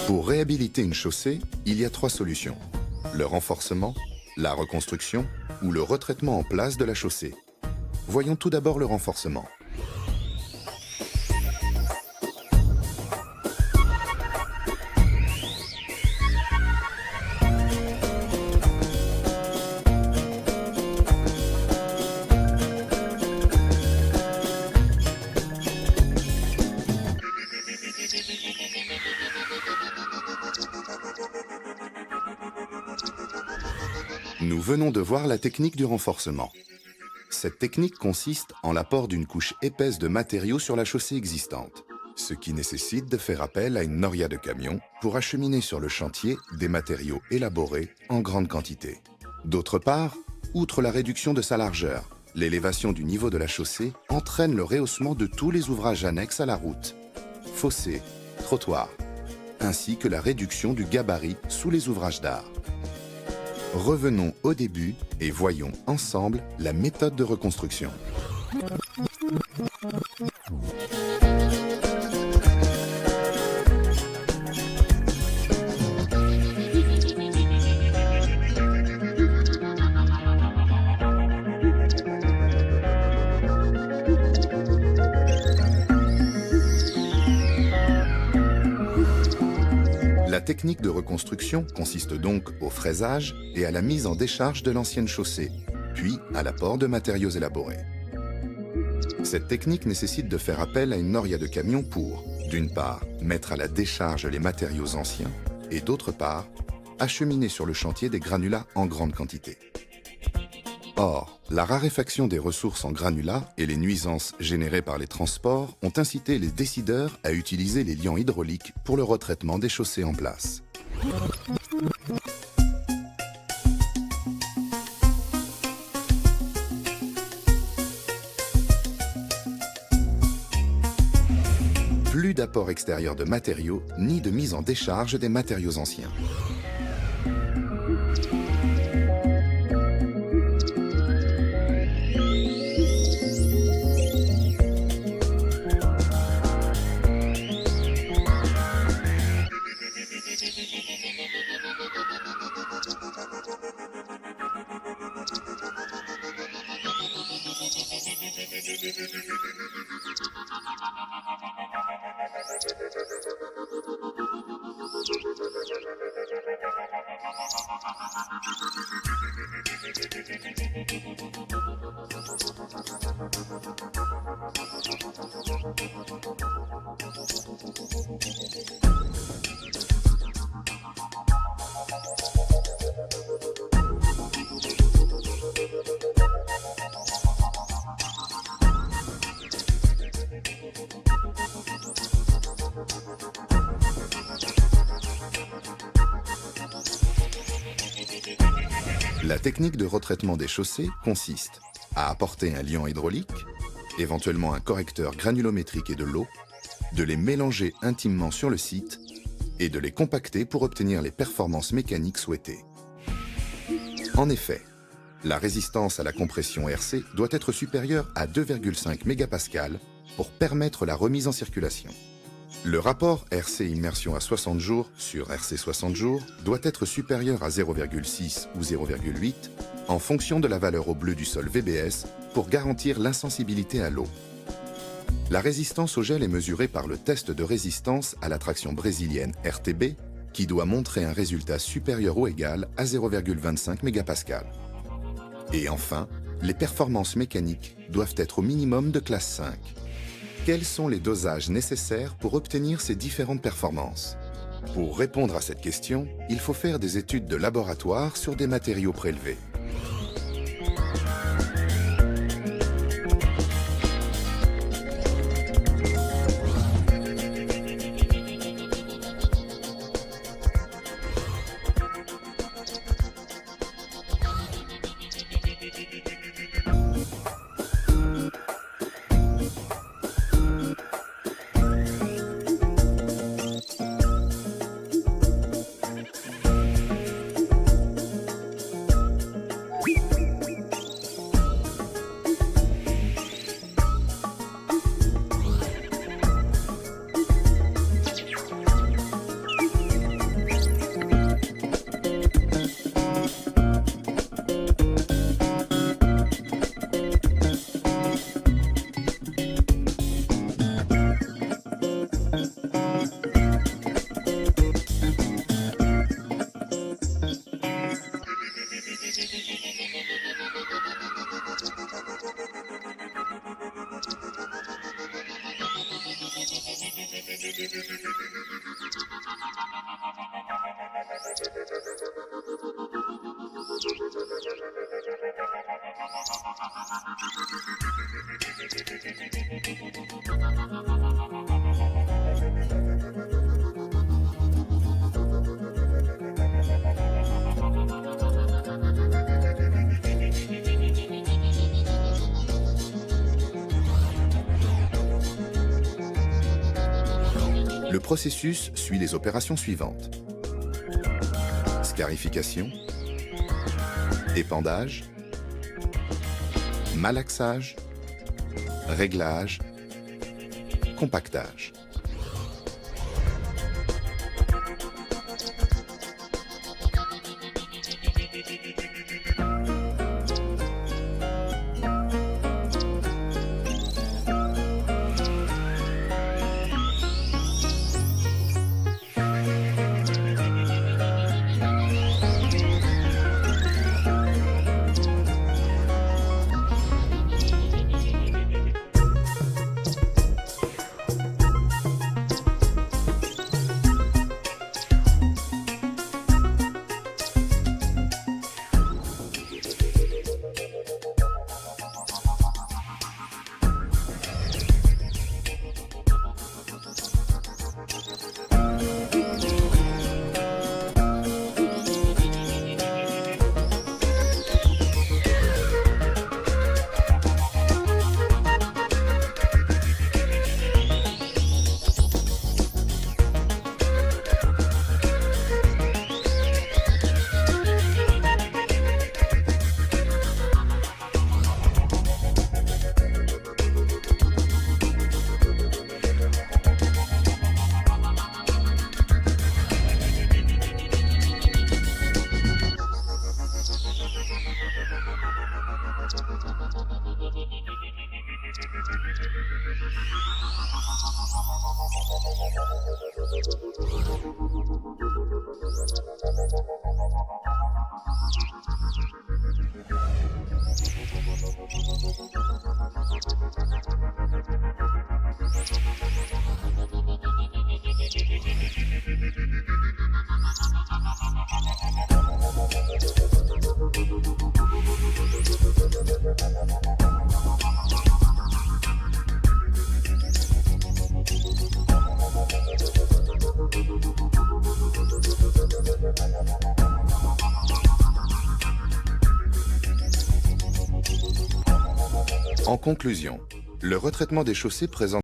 Pour réhabiliter une chaussée, il y a 3 solutions. Le renforcement, la reconstruction ou le retraitement en place de la chaussée. Voyons tout d'abord le renforcement. Nous venons de voir la technique du renforcement. Cette technique consiste en l'apport d'une couche épaisse de matériaux sur la chaussée existante, ce qui nécessite de faire appel à une noria de camion pour acheminer sur le chantier des matériaux élaborés en grande quantité. D'autre part, outre la réduction de sa largeur, l'élévation du niveau de la chaussée entraîne le rehaussement de tous les ouvrages annexes à la route, fossés, trottoirs, ainsi que la réduction du gabarit sous les ouvrages d'art. Revenons au début et voyons ensemble la méthode de reconstruction. La technique de reconstruction consiste donc au fraisage et à la mise en décharge de l'ancienne chaussée, puis à l'apport de matériaux élaborés. Cette technique nécessite de faire appel à une noria de camion pour, d'une part, mettre à la décharge les matériaux anciens et d'autre part, acheminer sur le chantier des granulats en grande quantité. Or, la raréfaction des ressources en granulats et les nuisances générées par les transports ont incité les décideurs à utiliser les liants hydrauliques pour le retraitement des chaussées en place. Plus d'apport extérieur de matériaux, ni de mise en décharge des matériaux anciens. La technique de retraitement des chaussées consiste à apporter un liant hydraulique, éventuellement un correcteur granulométrique et de l'eau, de les mélanger intimement sur le site et de les compacter pour obtenir les performances mécaniques souhaitées. En effet, la résistance à la compression RC doit être supérieure à 2,5 mégapascales pour permettre la remise en circulation. Le rapport RC immersion à 60 jours sur RC 60 jours doit être supérieur à 0,6 ou 0,8 en fonction de la valeur au bleu du sol VBS pour garantir l'insensibilité à l'eau. La résistance au gel est mesurée par le test de résistance à la traction brésilienne RTB qui doit montrer un résultat supérieur ou égal à 0,25 mégapascales. Et enfin, les performances mécaniques doivent être au minimum de classe 5. Quels sont les dosages nécessaires pour obtenir ces différentes performances? Pour répondre à cette question, il faut faire des études de laboratoire sur des matériaux prélevés. Le processus suit les opérations suivantes. Scarification, épandage, malaxage, réglage, compactage. En conclusion, le retraitement des chaussées présente